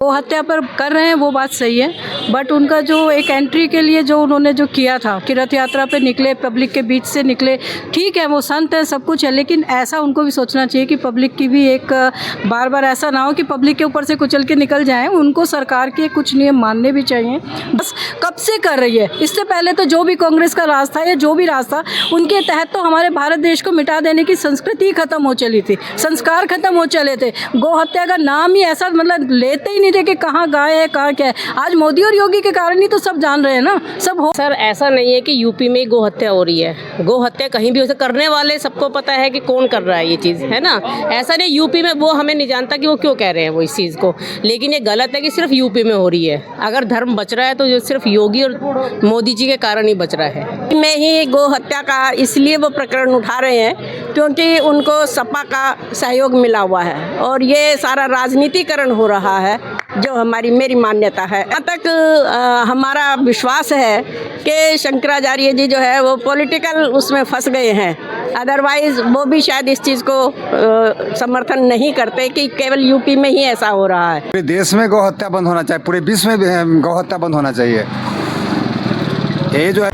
वो हत्या पर कर रहे हैं वो बात सही है, बट उनका जो एक एंट्री के लिए जो उन्होंने जो किया था कि रथ यात्रा पे निकले, पब्लिक के बीच से निकले, ठीक है वो संत है, सब कुछ है, लेकिन ऐसा उनको भी सोचना चाहिए कि पब्लिक की भी एक बार बार ऐसा ना हो कि पब्लिक के ऊपर से कुचल के निकल जाएं। उनको सरकार के कुछ नियम मानने भी चाहिए। बस कब से कर रही है, इससे पहले तो जो भी कांग्रेस का राज था या जो भी राज था उनके तहत तो हमारे भारत देश को मिटा देने की संस्कृति खत्म हो चली थी, संस्कार खत्म हो चले थे। गौ हत्या का नाम ही ऐसा मतलब लेते ही नहीं थे कि कहाँ गाय है कहाँ क्या है। आज मोदी और योगी के कारण ही तो सब जान रहे हैं ना, सब हो। सर ऐसा नहीं है कि यूपी में गो हत्या हो रही है, गो हत्या कहीं भी हो सकती, करने वाले सबको पता है कि कौन कर रहा है ये चीज़, है ना। ऐसा नहीं यूपी में, वो हमें नहीं जानता कि वो क्यों कह रहे हैं वो इस चीज़ को, लेकिन ये गलत है कि सिर्फ यूपी में हो रही है। अगर धर्म बच रहा है तो ये सिर्फ योगी और मोदी जी के कारण ही बच रहा है। में ही गो हत्या का इसलिए वो प्रकरण उठा रहे हैं क्योंकि उनको सपा का सहयोग मिला हुआ है और ये सारा राजनीतिकरण हो रहा है, जो मेरी मान्यता है। यहाँ तक हमारा विश्वास है कि शंकराचार्य जी जो है वो पॉलिटिकल उसमें फंस गए हैं, अदरवाइज वो भी शायद इस चीज़ को समर्थन नहीं करते कि केवल यूपी में ही ऐसा हो रहा है। पूरे देश में गौ हत्या बंद होना चाहिए, पूरे विश्व में गौ हत्या बंद होना चाहिए। ये जो है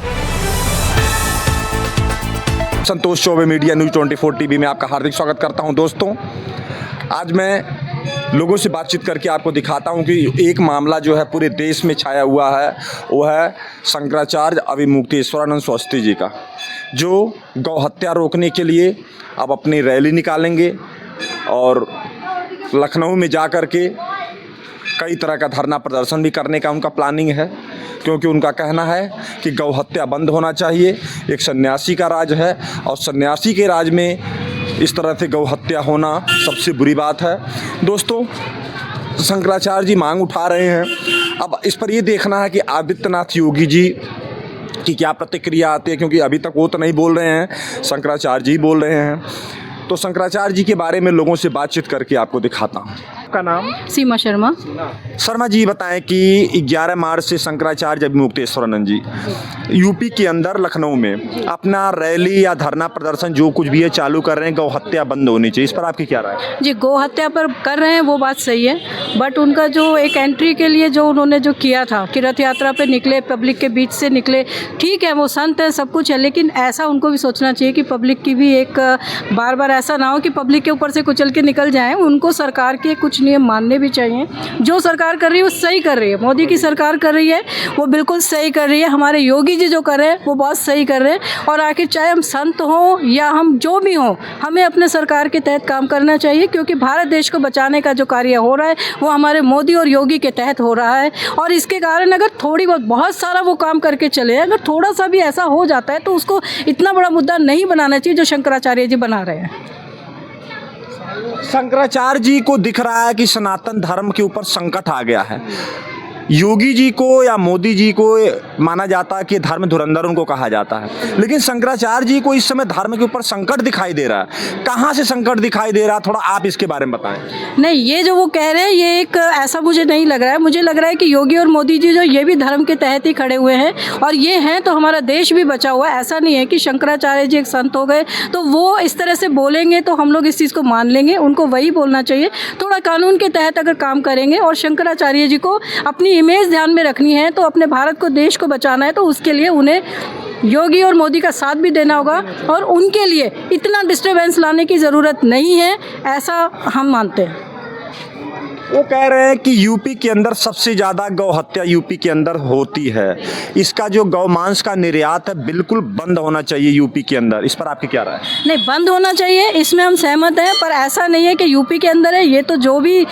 Santosh Choubey, media news 24 TV में आपका हार्दिक स्वागत करता हूं। दोस्तों, आज मैं लोगों से बातचीत करके आपको दिखाता हूं कि एक मामला जो है पूरे देश में छाया हुआ है, वो है शंकराचार्य अभिमुक्तेश्वरानंद सरस्वती जी का, जो गौ हत्या रोकने के लिए अब अपनी रैली निकालेंगे और लखनऊ में जा कर के कई तरह का धरना प्रदर्शन भी करने का उनका प्लानिंग है, क्योंकि उनका कहना है कि गौ हत्या बंद होना चाहिए। एक सन्यासी का राज है और सन्यासी के राज में इस तरह से गौ हत्या होना सबसे बुरी बात है। दोस्तों, शंकराचार्य जी मांग उठा रहे हैं। अब इस पर ये देखना है कि आदित्यनाथ योगी जी की क्या प्रतिक्रिया आती है, क्योंकि अभी तक वो तो नहीं बोल रहे हैं, शंकराचार्य जी बोल रहे हैं। तो शंकराचार्य जी के बारे में लोगों से बातचीत करके आपको दिखाता हूँ। आपका नाम? सीमा शर्मा। शर्मा जी, बताएं कि 11 मार्च से शंकराचार्य अभिमुक्तेश्वरानंद जी यूपी के अंदर लखनऊ में अपना रैली या धरना प्रदर्शन जो कुछ भी है चालू कर रहे हैं, गौ हत्या बंद होनी चाहिए, इस पर आपकी क्या राय है? जी, गौ हत्या पर कर रहे हैं वो बात सही है, बट उनका जो एक एंट्री के लिए जो उन्होंने जो किया था कि रथ यात्रा पे निकले, पब्लिक के बीच से निकले, ठीक है वो संत है, सब कुछ है, लेकिन ऐसा उनको भी सोचना चाहिए कि पब्लिक की भी एक बार बार ऐसा ना हो कि पब्लिक के ऊपर से कुचल के निकल जाएं। उनको सरकार के कुछ नियम मानने भी चाहिए। जो सरकार कर रही है वो सही कर रही है, मोदी की सरकार कर रही है वो बिल्कुल सही कर रही है, हमारे योगी जी जो कर रहे हैं वो बहुत सही कर रहे हैं। और आखिर चाहे हम संत हों या हम जो भी हों, हमें अपने सरकार के तहत काम करना चाहिए, क्योंकि भारत देश को बचाने का जो कार्य हो रहा है वो हमारे मोदी और योगी के तहत हो रहा है। और इसके कारण अगर थोड़ी बहुत सारा वो काम करके चले, अगर थोड़ा सा भी ऐसा हो जाता है तो उसको इतना बड़ा मुद्दा नहीं बनाना चाहिए जो शंकराचार्य जी बना रहे हैं। शंकराचार्य जी को दिख रहा है कि सनातन धर्म के ऊपर संकट आ गया है। योगी जी को या मोदी जी को माना जाता है कि धर्म धुरंधर उनको कहा जाता है, लेकिन शंकराचार्य जी को इस समय धर्म के ऊपर संकट दिखाई दे रहा है। कहाँ से संकट दिखाई दे रहा है, थोड़ा आप इसके बारे में बताएं। नहीं, ये जो वो कह रहे हैं ये एक ऐसा मुझे नहीं लग रहा है। मुझे लग रहा है कि योगी और मोदी जी जो ये भी धर्म के तहत ही खड़े हुए हैं, और ये हैं तो हमारा देश भी बचा हुआ है। ऐसा नहीं है कि शंकराचार्य जी एक संत हो गए तो वो इस तरह से बोलेंगे तो हम लोग इस चीज़ को मान लेंगे। उनको वही बोलना चाहिए, थोड़ा कानून के तहत अगर काम करेंगे। और शंकराचार्य जी को अपनी इमेज ध्यान में रखनी है, तो अपने भारत को, देश को बचाना है, तो उसके लिए उन्हें योगी और मोदी का साथ भी देना होगा, और उनके लिए इतना डिस्टर्बेंस लाने की ज़रूरत नहीं है, ऐसा हम मानते हैं। वो कह रहे हैं कि यूपी के अंदर सबसे ज़्यादा गौ हत्या यूपी के अंदर होती है, इसका जो गौ मांस का निर्यात है बिल्कुल बंद होना चाहिए यूपी के अंदर, इस पर आपकी क्या राय है? नहीं, बंद होना चाहिए, इसमें हम सहमत हैं, पर ऐसा नहीं है कि यूपी के अंदर है। ये तो जो भी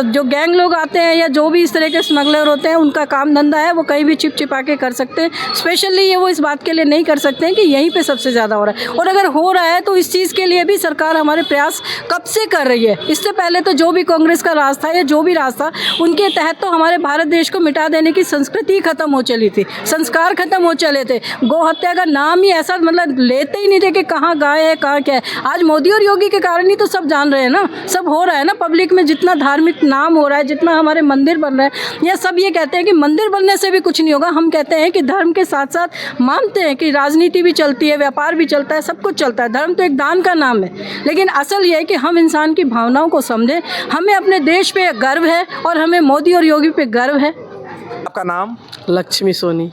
जो गैंग लोग आते हैं या जो भी इस तरह के स्मगलर होते हैं, उनका काम धंधा है, वो कहीं भी छिप छिपा के कर सकते हैं। स्पेशली ये वो इस बात के लिए नहीं कर सकते हैं कि यहीं पे सबसे ज़्यादा हो रहा है, और अगर हो रहा है तो इस चीज़ के लिए भी सरकार हमारे प्रयास कब से कर रही है। इससे पहले तो जो भी कांग्रेस का राज था या जो भी राज था, उनके तहत तो हमारे भारत देश को मिटा देने की संस्कृति खत्म हो चली थी, संस्कार खत्म हो चले थे। गौ हत्या का नाम ही ऐसा मतलब लेते ही नहीं थे कि कहाँ गाय है कहाँ क्या है। आज मोदी और योगी के कारण ही तो सब जान रहे हैं ना, सब हो रहा है ना। पब्लिक में जितना धार्मिक नाम हो रहा है, जितना हमारे मंदिर बन रहे हैं, या सब ये कहते हैं कि मंदिर बनने से भी कुछ नहीं होगा। हम कहते हैं कि धर्म के साथ साथ मानते हैं कि राजनीति भी चलती है, व्यापार भी चलता है, सब कुछ चलता है। धर्म तो एक दान का नाम है, लेकिन असल ये है कि हम इंसान की भावनाओं को समझें, हमें अपने देश पे गर्व है और हमें मोदी और योगी पे गर्व है। आपका नाम? लक्ष्मी सोनी।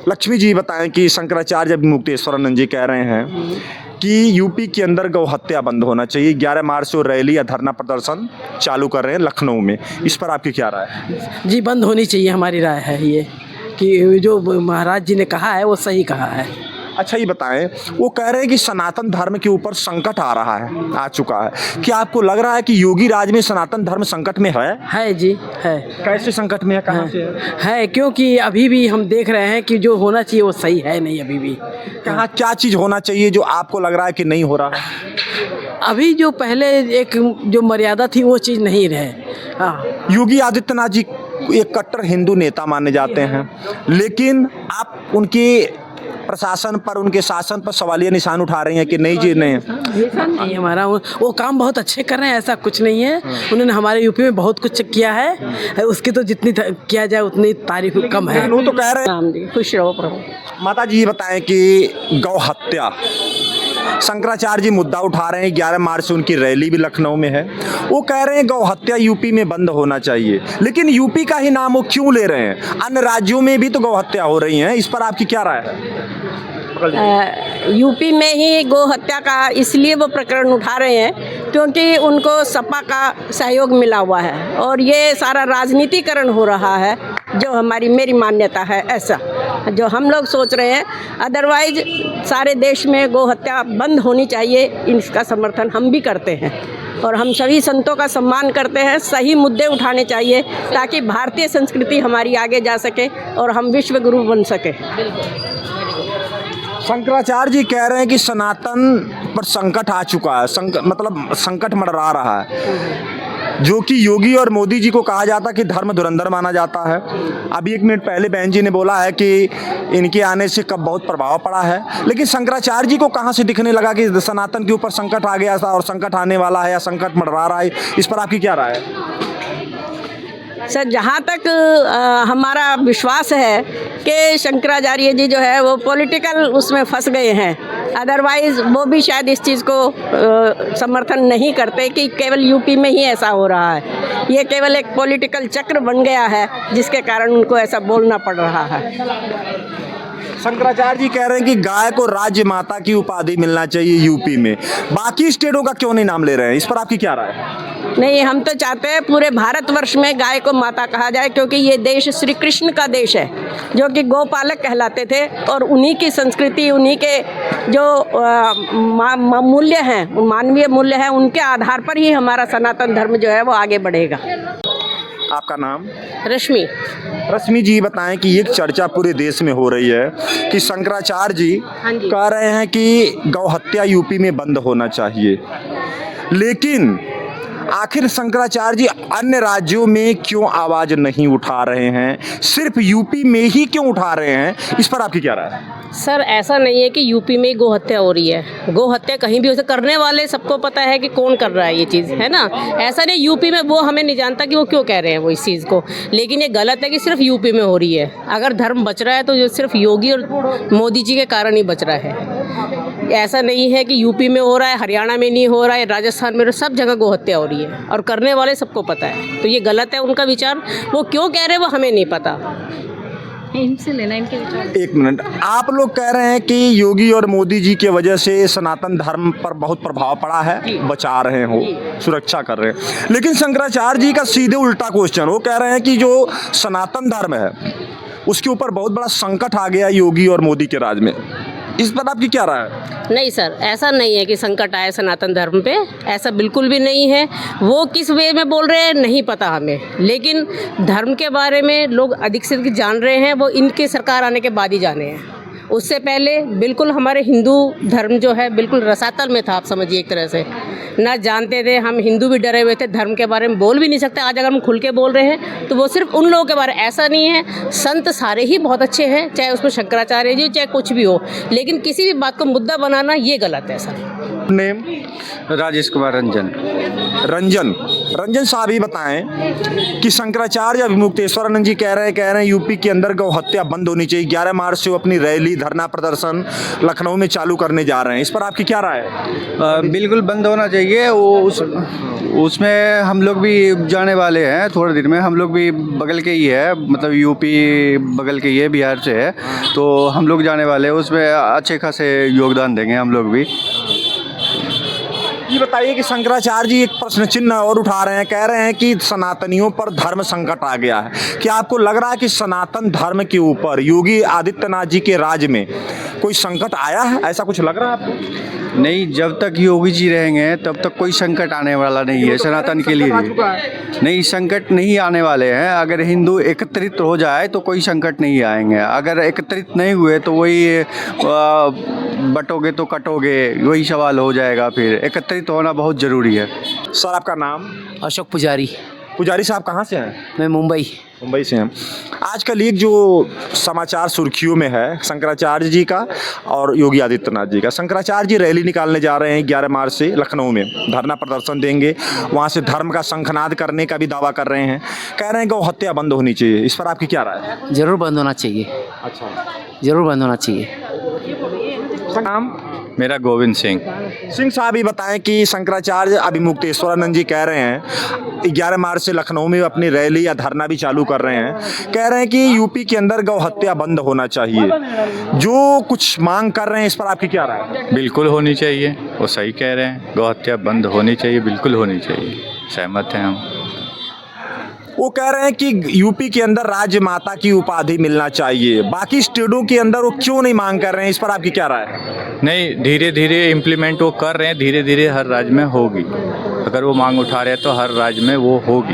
लक्ष्मी जी बताएं कि शंकराचार्य मुक्तेश्वरानंद जी कह रहे हैं कि यूपी के अंदर गौ हत्या बंद होना चाहिए। 11 मार्च से वो रैली या धरना प्रदर्शन चालू कर रहे हैं लखनऊ में, इस पर आपकी क्या राय है? जी बंद होनी चाहिए, हमारी राय है ये कि जो महाराज जी ने कहा है वो सही कहा है। अच्छा ये बताएं, वो कह रहे हैं कि सनातन धर्म के ऊपर संकट आ रहा है, आ चुका है। क्या आपको लग रहा है कि योगी राज में सनातन धर्म संकट में है? है जी, है। कैसे संकट में है, कहाँ से है क्योंकि अभी भी हम देख रहे हैं कि जो होना चाहिए वो सही है नहीं अभी भी। कहाँ क्या चीज़ होना चाहिए जो आपको लग रहा है कि नहीं हो रहा है? अभी जो पहले एक जो मर्यादा थी वो चीज़ नहीं रहे। हाँ, योगी आदित्यनाथ जी एक कट्टर हिंदू नेता माने जाते हैं, लेकिन आप उनके प्रशासन पर, उनके शासन पर सवालिया निशान उठा रही हैं कि नहीं जी नहीं। नहीं हमारा वो काम बहुत अच्छे कर रहे हैं, ऐसा कुछ नहीं है। उन्होंने हमारे यूपी में बहुत कुछ किया है, उसकी तो जितनी किया जाए उतनी तारीफ कम है। वो तो कह रहे हैं। राम जी खुश रहो प्रभु। माता जी ये बताएं कि गौ हत्या, शंकराचार्य जी मुद्दा उठा रहे हैं, 11 मार्च से उनकी रैली भी लखनऊ में है। वो कह रहे हैं गौ हत्या यूपी में बंद होना चाहिए, लेकिन यूपी का ही नाम वो क्यों ले रहे हैं? अन्य राज्यों में भी तो गौ हत्या हो रही है, इस पर आपकी क्या राय है? यूपी में ही गो हत्या का इसलिए वो प्रकरण उठा रहे हैं क्योंकि उनको सपा का सहयोग मिला हुआ है और ये सारा राजनीतिकरण हो रहा है, जो मेरी मान्यता है ऐसा जो हम लोग सोच रहे हैं। अदरवाइज सारे देश में गो हत्या बंद होनी चाहिए, इसका समर्थन हम भी करते हैं और हम सभी संतों का सम्मान करते हैं। सही मुद्दे उठाने चाहिए ताकि भारतीय संस्कृति हमारी आगे जा सके और हम विश्व गुरु बन सके। शंकराचार्य जी कह रहे हैं कि सनातन पर संकट आ चुका है, मतलब संकट मंडरा रहा है, जो कि योगी और मोदी जी को कहा जाता कि धर्म धुरंधर माना जाता है। अभी 1 मिनट पहले बहन जी ने बोला है कि इनके आने से कब बहुत प्रभाव पड़ा है, लेकिन शंकराचार्य जी को कहाँ से दिखने लगा कि सनातन के ऊपर संकट आ गया था और संकट आने वाला है या संकट मंडरा रहा है? इस पर आपकी क्या राय है? सर जहाँ तक हमारा विश्वास है कि शंकराचार्य जी जो है वो पॉलिटिकल उसमें फंस गए हैं, अदरवाइज़ वो भी शायद इस चीज़ को समर्थन नहीं करते कि केवल यूपी में ही ऐसा हो रहा है। ये केवल एक पॉलिटिकल चक्र बन गया है जिसके कारण उनको ऐसा बोलना पड़ रहा है। शंकराचार्य जी कह रहे हैं कि गाय को राज्य माता की उपाधि मिलना चाहिए यूपी में, बाकी स्टेटों का क्यों नहीं नाम ले रहे हैं? इस पर आपकी क्या राय है? नहीं, हम तो चाहते हैं पूरे भारतवर्ष में गाय को माता कहा जाए क्योंकि ये देश श्री कृष्ण का देश है जो कि गोपालक कहलाते थे और उन्हीं की संस्कृति, उन्हीं के जो मूल्य हैं, मानवीय मूल्य हैं, उनके आधार पर ही हमारा सनातन धर्म जो है वो आगे बढ़ेगा। आपका नाम? रश्मि। रश्मि जी बताएं कि एक चर्चा पूरे देश में हो रही है कि शंकराचार्य जी कह रहे हैं कि गौ हत्या यूपी में बंद होना चाहिए, लेकिन आखिर शंकराचार्य जी अन्य राज्यों में क्यों आवाज़ नहीं उठा रहे हैं, सिर्फ यूपी में ही क्यों उठा रहे हैं? इस पर आपकी क्या राय है? सर ऐसा नहीं है कि यूपी में गो हत्या हो रही है, गो हत्या कहीं भी हो सकती, करने वाले सबको पता है कि कौन कर रहा है ये चीज़, है ना। ऐसा नहीं यूपी में, वो हमें नहीं जानता कि वो क्यों कह रहे हैं वो इस चीज़ को, लेकिन ये गलत है कि सिर्फ यूपी में हो रही है। अगर धर्म बच रहा है तो जो सिर्फ योगी और मोदी जी के कारण ही बच रहा है। ऐसा नहीं है कि यूपी में हो रहा है, हरियाणा में नहीं हो रहा है, राजस्थान में, सब जगह गो हत्या हो रही है और करने वाले सबको पता है। तो ये गलत है उनका विचार, वो क्यों कह रहे हैं वो हमें नहीं पता, इनसे लेना इनके विचार। 1 मिनट, आप लोग कह रहे हैं कि योगी और मोदी जी की वजह से सनातन धर्म पर बहुत प्रभाव पड़ा है, बचा रहे हो, सुरक्षा कर रहे हैं, लेकिन शंकराचार्य जी का सीधे उल्टा क्वेश्चन, वो कह रहे हैं कि जो सनातन धर्म है उसके ऊपर बहुत बड़ा संकट आ गया योगी और मोदी के राज में। इस पर आपकी क्या राय है? नहीं सर, ऐसा नहीं है कि संकट आए सनातन धर्म पे, ऐसा बिल्कुल भी नहीं है। वो किस वे में बोल रहे हैं नहीं पता हमें, लेकिन धर्म के बारे में लोग अधिक से अधिक जान रहे हैं, वो इनके सरकार आने के बाद ही जाने हैं। उससे पहले बिल्कुल हमारे हिंदू धर्म जो है बिल्कुल रसातल में था, आप समझिए एक तरह से ना जानते थे, हम हिंदू भी डरे हुए थे, धर्म के बारे में बोल भी नहीं सकते। आज अगर हम खुल के बोल रहे हैं तो वो सिर्फ उन लोगों के बारे में, ऐसा नहीं है, संत सारे ही बहुत अच्छे हैं, चाहे उसमें शंकराचार्य जी चाहे कुछ भी हो, लेकिन किसी भी बात को मुद्दा बनाना ये गलत है सर। नेम? राजेश कुमार रंजन। रंजन साहब ही बताएं कि शंकराचार्य अभिमुक्तेश्वरानंद जी कह रहे हैं यूपी के अंदर गौ हत्या बंद होनी चाहिए। 11 मार्च से वो अपनी रैली धरना प्रदर्शन लखनऊ में चालू करने जा रहे हैं, इस पर आपकी क्या राय है? बिल्कुल बंद होना चाहिए। वो उसमें हम लोग भी जाने वाले हैं थोड़े दिन में। हम लोग भी बगल के ही है, मतलब यूपी बगल के ही है, बिहार से है, तो हम लोग जाने वाले हैं। उसमें अच्छे खासे योगदान देंगे हम लोग भी। ये बताइए कि शंकराचार्य जी एक प्रश्न चिन्ह और उठा रहे हैं, कह रहे हैं कि सनातनियों पर धर्म संकट आ गया है। क्या आपको लग रहा है कि सनातन धर्म के ऊपर योगी आदित्यनाथ जी के राज में कोई संकट आया है, ऐसा कुछ लग रहा है आपको? नहीं, जब तक योगी जी रहेंगे तब तक कोई संकट आने वाला नहीं है सनातन के लिए। नहीं, संकट नहीं आने वाले हैं। अगर हिंदू एकत्रित हो जाए तो कोई संकट नहीं आएंगे। अगर एकत्रित नहीं हुए तो वही बटोगे तो कटोगे, वही सवाल हो जाएगा। फिर एकत्रित होना बहुत ज़रूरी है। सर आपका नाम? अशोक पुजारी। पुजारी साहब कहाँ से हैं? मैं मुंबई से हैं। आजकल एक जो समाचार सुर्खियों में है शंकराचार्य जी का और योगी आदित्यनाथ जी का। शंकराचार्य जी रैली निकालने जा रहे हैं 11 मार्च से लखनऊ में, धरना प्रदर्शन देंगे, वहाँ से धर्म का शंखनाद करने का भी दावा कर रहे हैं। कह रहे हैं गौ हत्या बंद होनी चाहिए, इस पर आपकी क्या राय है? ज़रूर बंद होना चाहिए। अच्छा, ज़रूर बंद होना चाहिए। नाम? मेरा गोविंद सिंह। सिंह साहब ही बताएं कि शंकराचार्य अभिमुक्तेश्वरानंद जी कह रहे हैं 11 मार्च से लखनऊ में अपनी रैली या धरना भी चालू कर रहे हैं। कह रहे हैं कि यूपी के अंदर गौ हत्या बंद होना चाहिए। जो कुछ मांग कर रहे हैं इस पर आपकी क्या राय है? बिल्कुल होनी चाहिए, वो सही कह रहे हैं। गौ हत्या बंद होनी चाहिए, बिल्कुल होनी चाहिए, सहमत हैं हम। वो कह रहे हैं कि यूपी के अंदर राज्य माता की उपाधि मिलना चाहिए, बाकी स्टेटों के अंदर वो क्यों नहीं मांग कर रहे हैं, इस पर आपकी क्या राय है? नहीं, धीरे धीरे इम्प्लीमेंट वो कर रहे हैं, धीरे धीरे हर राज्य में होगी। अगर वो मांग उठा रहे हैं तो हर राज्य में वो होगी।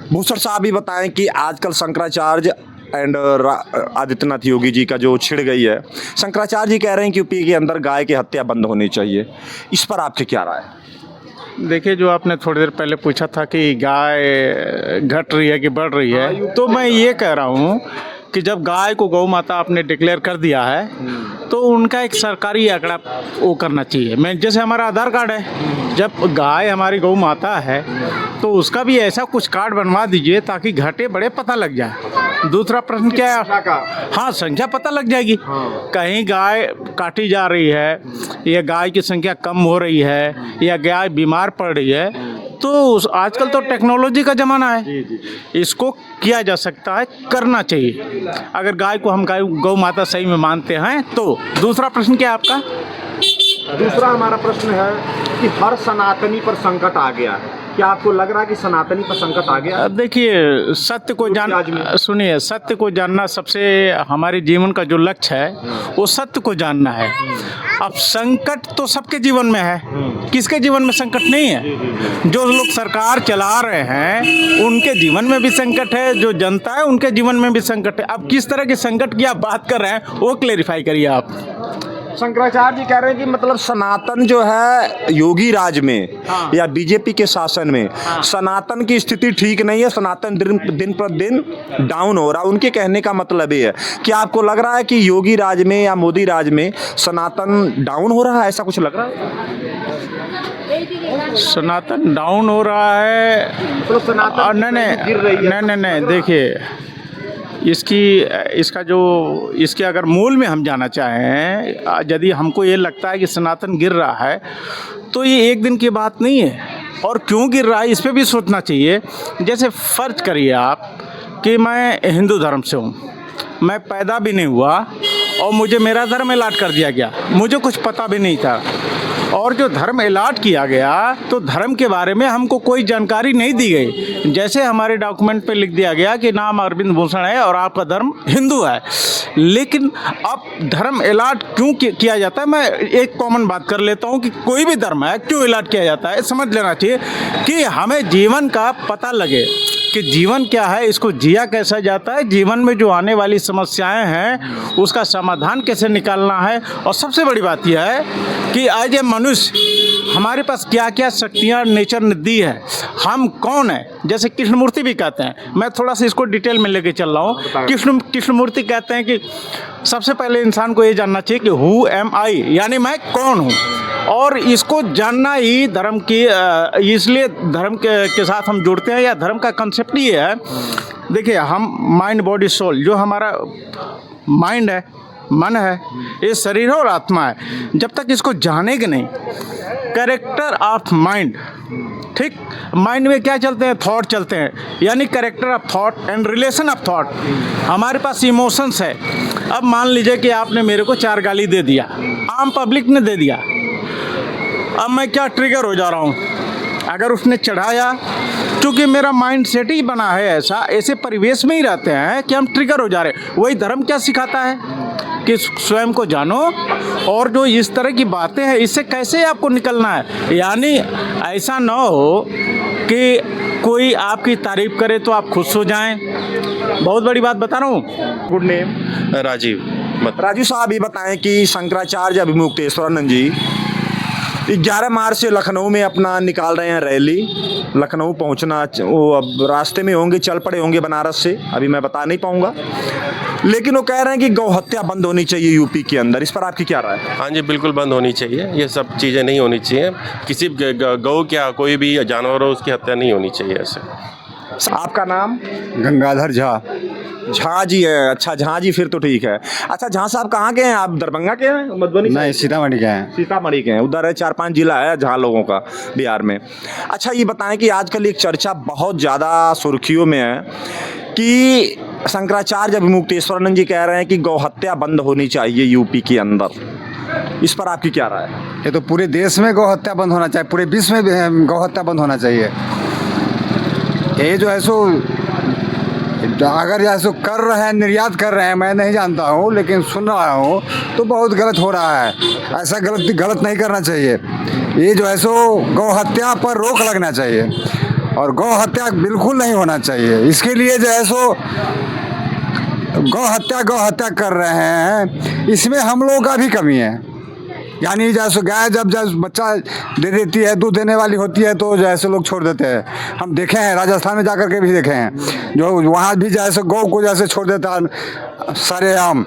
भूषण साहब भी बताएं कि आजकल शंकराचार्य एंड आदित्यनाथ योगी जी का जो छिड़ गई है। शंकराचार्य जी कह रहे हैं कि यूपी के अंदर गाय की हत्या बंद होनी चाहिए, इस पर आपकी क्या राय है? देखिए, जो आपने थोड़ी देर पहले पूछा था कि गाय घट रही है कि बढ़ रही है, तो मैं ये कह रहा हूँ कि जब गाय को गौ माता आपने डिक्लेयर कर दिया है तो उनका एक सरकारी आंकड़ा वो करना चाहिए। मैं जैसे हमारा आधार कार्ड है, जब गाय हमारी गौ माता है तो उसका भी ऐसा कुछ कार्ड बनवा दीजिए ताकि घटे बड़े पता लग जाए। दूसरा प्रश्न क्या है? हाँ, संख्या पता लग जाएगी। कहीं गाय काटी जा रही है या गाय की संख्या कम हो रही है या गाय बीमार पड़ रही है, तो आजकल तो टेक्नोलॉजी का ज़माना है, इसको किया जा सकता है, करना चाहिए अगर गाय को हम गौ माता सही में मानते हैं तो। दूसरा प्रश्न क्या है आपका? दूसरा हमारा प्रश्न है कि हर सनातनी पर संकट आ गया है। क्या आपको लग रहा है कि सनातनी पर संकट आ गया? देखिए, सत्य को सुनिए, सत्य को जानना सबसे हमारे जीवन का जो लक्ष्य है वो सत्य को जानना है। अब संकट तो सबके जीवन में है, किसके जीवन में संकट नहीं है? जो लोग सरकार चला रहे हैं उनके जीवन में भी संकट है, जो जनता है उनके जीवन में भी संकट है। अब किस तरह के संकट की आप बात कर रहे हैं वो क्लेरिफाई करिए आप। शंकराचार्य जी कह रहे हैं कि मतलब सनातन जो है योगी राज में या बीजेपी के शासन में सनातन की स्थिति ठीक नहीं है, सनातन दिन पर दिन डाउन हो रहा है। उनके कहने का मतलब ये है कि आपको लग रहा है कि योगी राज में या मोदी राज में सनातन डाउन हो रहा है, ऐसा कुछ लग रहा है? सनातन डाउन हो रहा है मतलब सनातन नहीं, देखिए, इसके अगर मूल में हम जाना चाहें, यदि हमको ये लगता है कि सनातन गिर रहा है तो ये एक दिन की बात नहीं है, और क्यों गिर रहा है इस पे भी सोचना चाहिए। जैसे फर्ज करिए आप कि मैं हिंदू धर्म से हूँ, मैं पैदा भी नहीं हुआ और मुझे मेरा धर्म अलॉट कर दिया गया, मुझे कुछ पता भी नहीं था, और जो धर्म अलॉट किया गया तो धर्म के बारे में हमको कोई जानकारी नहीं दी गई। जैसे हमारे डॉक्यूमेंट पे लिख दिया गया कि नाम अरविंद भूषण है और आपका धर्म हिंदू है, लेकिन अब धर्म अलॉट क्यों किया जाता है? मैं एक कॉमन बात कर लेता हूँ कि कोई भी धर्म है क्यों अलॉट किया जाता है, समझ लेना चाहिए कि हमें जीवन का पता लगे कि जीवन क्या है, इसको जिया कैसा जाता है, जीवन में जो आने वाली समस्याएं हैं उसका समाधान कैसे निकालना है। और सबसे बड़ी बात यह है कि एज ए मनुष्य हमारे पास क्या क्या शक्तियाँ नेचर ने दी है, हम कौन है। जैसे कृष्णमूर्ति भी कहते हैं, मैं थोड़ा सा इसको डिटेल में लेके चल रहा हूँ। कृष्णमूर्ति कहते हैं कि सबसे पहले इंसान को ये जानना चाहिए कि हु एम आई, यानी मैं कौन हूँ। और इसको जानना ही धर्म की, इसलिए धर्म के साथ हम जुड़ते हैं, या धर्म का कंसेप्ट ये है। देखिए, हम माइंड बॉडी सोल, जो हमारा माइंड है, मन है, ये शरीर और आत्मा है, जब तक इसको जानेंगे नहीं, कैरेक्टर ऑफ माइंड, ठीक, माइंड में क्या चलते हैं, थॉट चलते हैं, यानी character of thought and relation of thought. हमारे पास इमोशंस है। अब मान लीजिए कि आपने मेरे को 4 गाली दे दिया, आम पब्लिक ने दे दिया, अब मैं क्या ट्रिगर हो जा रहा हूँ। अगर उसने चढ़ाया, क्योंकि मेरा माइंड सेट ही बना है ऐसे परिवेश में ही रहते हैं कि हम ट्रिगर हो जा रहे हैं। वही धर्म क्या सिखाता है कि स्वयं को जानो, और जो इस तरह की बातें हैं इससे कैसे आपको निकलना है। यानी ऐसा ना हो कि कोई आपकी तारीफ करे तो आप खुश हो जाएं। बहुत बड़ी बात बता रहा हूँ। Good name? राजू साहब, ये बताएं कि शंकराचार्य अभिमुक्तेश्वरानंद जी 11 मार्च से लखनऊ में अपना निकाल रहे हैं रैली। लखनऊ पहुंचना, वो अब रास्ते में होंगे, चल पड़े होंगे बनारस से, अभी मैं बता नहीं पाऊंगा, लेकिन वो कह रहे हैं कि गौ हत्या बंद होनी चाहिए यूपी के अंदर। इस पर आपकी क्या राय है? हाँ जी, बिल्कुल बंद होनी चाहिए। ये सब चीज़ें नहीं होनी चाहिए। किसी गौ क्या कोई भी जानवर हो उसकी हत्या नहीं होनी चाहिए ऐसे। आपका नाम? गंगाधर झा। झा जी है। अच्छा, झा जी, फिर तो ठीक है। अच्छा, झा साहब कहाँ के हैं आप? दरभंगा के हैं? मधुबनी? नहीं, सीतामढ़ी के हैं। सीतामढ़ी के हैं। उधर है 4-5 जिला है झा लोगों का बिहार में। अच्छा, ये बताएं कि आजकल एक चर्चा बहुत ज़्यादा सुर्खियों में है कि शंकराचार्य अभिमुक्तेश्वरानंद जी कह रहे हैं कि गौ हत्या बंद होनी चाहिए यूपी के अंदर। इस पर आपकी क्या राय है? ये तो पूरे देश में गौ हत्या बंद होना चाहिए, पूरे विश्व में गौ हत्या बंद होना चाहिए। ये जो है सो, अगर जैसे कर रहे हैं, निर्यात कर रहे हैं, मैं नहीं जानता हूँ, लेकिन सुन रहा हूँ तो बहुत गलत हो रहा है। ऐसा गलत नहीं करना चाहिए। ये जो है सो गौ हत्या पर रोक लगना चाहिए, और गौ हत्या बिल्कुल नहीं होना चाहिए। इसके लिए जो है सो गौ हत्या कर रहे हैं, इसमें हम लोगों का भी कमी है। यानी जैसे गाय जब बच्चा दे देती है, दूध देने वाली होती है, तो जैसे लोग छोड़ देते हैं। हम देखे हैं, राजस्थान में जाकर के भी देखे हैं, जो वहाँ भी जैसे गौ को जैसे छोड़ देता है सरेआम,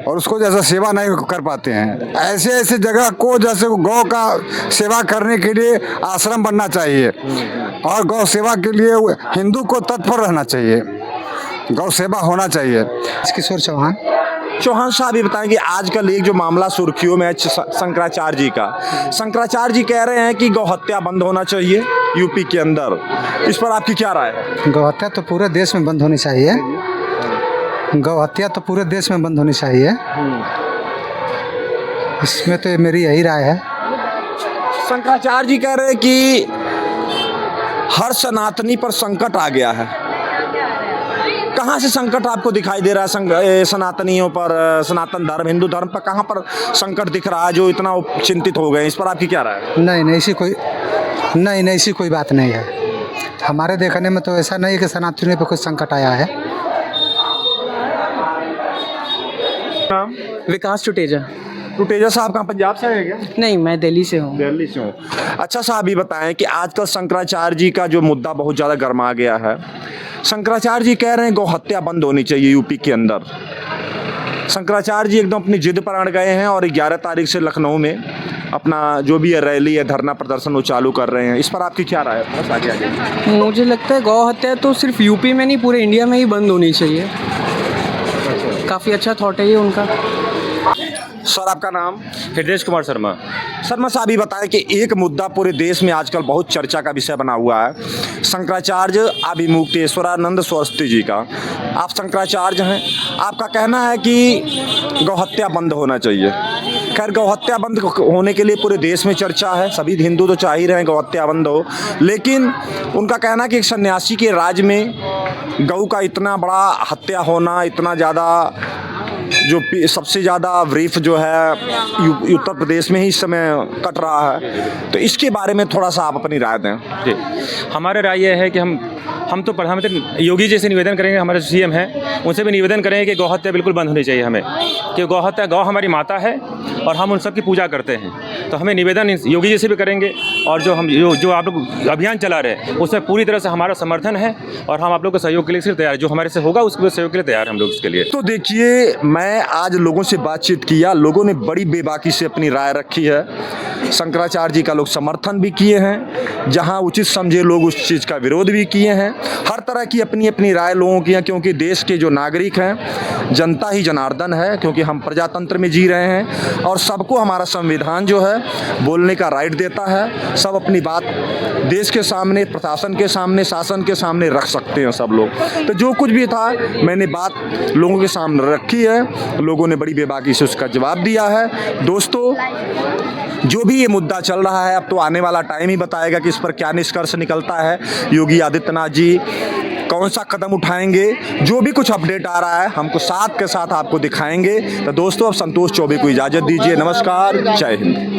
और उसको जैसे सेवा नहीं कर पाते हैं। ऐसे जगह को जैसे गौ का सेवा करने के लिए आश्रम बनना चाहिए, और गौ सेवा के लिए हिंदू को तत्पर रहना चाहिए, गौ सेवा होना चाहिए। किशोर चौहान। चौहान साहब, ये बताएं कि आजकल एक जो मामला सुर्खियों में है शंकराचार्य जी का, शंकराचार्य जी कह रहे हैं कि गौ हत्या बंद होना चाहिए यूपी के अंदर। इस पर आपकी क्या राय है? गौ हत्या तो पूरे देश में बंद होनी चाहिए। गौ हत्या तो पूरे देश में बंद होनी चाहिए। इसमें तो मेरी यही राय है। शंकराचार्य जी कह रहे हैं कि हर सनातनी पर संकट आ गया है। कहाँ से संकट आपको दिखाई दे रहा है? सनातनियों पर, सनातन धर्म, हिंदू धर्म पर कहाँ पर संकट दिख रहा है जो इतना चिंतित हो गए? इस पर आपकी क्या राय है? नहीं, ऐसी कोई बात नहीं है। हमारे देखने में तो ऐसा नहीं है कि सनातनियों पर कुछ संकट आया है। विकास टुटेजा। टुटेजा साहब कहाँ, पंजाब से है क्या? नहीं, मैं दिल्ली से हूँ। दिल्ली से हूँ। अच्छा साहब, ये बताएं कि आजकल शंकराचार्य जी का जो मुद्दा बहुत ज़्यादा गर्मा गया है। शंकराचार्य जी कह रहे हैं गौ हत्या बंद होनी चाहिए यूपी के अंदर। शंकराचार्य जी एकदम अपनी जिद पर अड़ गए हैं, और 11 तारीख से लखनऊ में अपना जो भी है रैली है, धरना प्रदर्शन वो चालू कर रहे हैं। इस पर आपकी क्या राय है? बस आगे। मुझे लगता है गौ हत्या तो सिर्फ यूपी में नहीं, पूरे इंडिया में ही बंद होनी चाहिए। काफ़ी अच्छा थॉट है ये उनका। सर, आपका नाम? हृदय कुमार शर्मा। शर्मा साहब, ये बताएं कि एक मुद्दा पूरे देश में आजकल बहुत चर्चा का विषय बना हुआ है, शंकराचार्य अभिमुक्तेश्वरानंद सरस्वती जी का। आप शंकराचार्य हैं, आपका कहना है कि गौ हत्या बंद होना चाहिए। खैर, गौ हत्या बंद होने के लिए पूरे देश में चर्चा है, सभी हिंदू तो चाह ही रहे हैं गौ हत्या बंद हो, लेकिन उनका कहना है कि एक सन्यासी के राज में गौ का इतना बड़ा हत्या होना, इतना ज़्यादा, जो सबसे ज़्यादा वृफ जो है उत्तर प्रदेश में ही इस समय कट रहा है, तो इसके बारे में थोड़ा सा आप अपनी राय दें। जी, हमारी राय यह है कि हम हम तो प्रधानमंत्री योगी जी से निवेदन करेंगे, हमारे सीएम हैं उनसे भी निवेदन करेंगे कि गौ हत्या बिल्कुल बंद होनी चाहिए हमें, कि गौ हत्या, गौ हमारी माता है और हम उन सब की पूजा करते हैं। तो हमें निवेदन योगी जी से भी करेंगे और जो आप लोग अभियान चला रहे हैं उसमें पूरी तरह से हमारा समर्थन है और हम आप लोग के सहयोग के लिए सिर्फ तैयार, जो हमारे से होगा उसके सहयोग के लिए तैयार हम लोग इसके लिए। तो देखिए, मैं आज लोगों से बातचीत किया, लोगों ने बड़ी बेबाकी से अपनी राय रखी है। शंकराचार्य जी का लोग समर्थन भी किए हैं, जहां उचित समझे लोग उस चीज़ का विरोध भी किए हैं। हर तरह की अपनी अपनी राय लोगों की है, क्योंकि देश के जो नागरिक हैं, जनता ही जनार्दन है, क्योंकि हम प्रजातंत्र में जी रहे हैं और सबको हमारा संविधान जो है बोलने का राइट देता है। सब अपनी बात देश के सामने, प्रशासन के सामने, शासन के सामने रख सकते हैं सब लोग। तो जो कुछ भी था मैंने बात लोगों के सामने रखी है, लोगों ने बड़ी बेबाकी से उसका जवाब दिया है। दोस्तों, जो भी ये मुद्दा चल रहा है, अब तो आने वाला टाइम ही बताएगा कि इस पर क्या निष्कर्ष निकलता है। योगी आदित्यनाथ जी कौन सा कदम उठाएंगे, जो भी कुछ अपडेट आ रहा है हमको साथ के साथ आपको दिखाएंगे। तो दोस्तों, अब संतोष चौबे को इजाज़त दीजिए। नमस्कार, जय हिंद।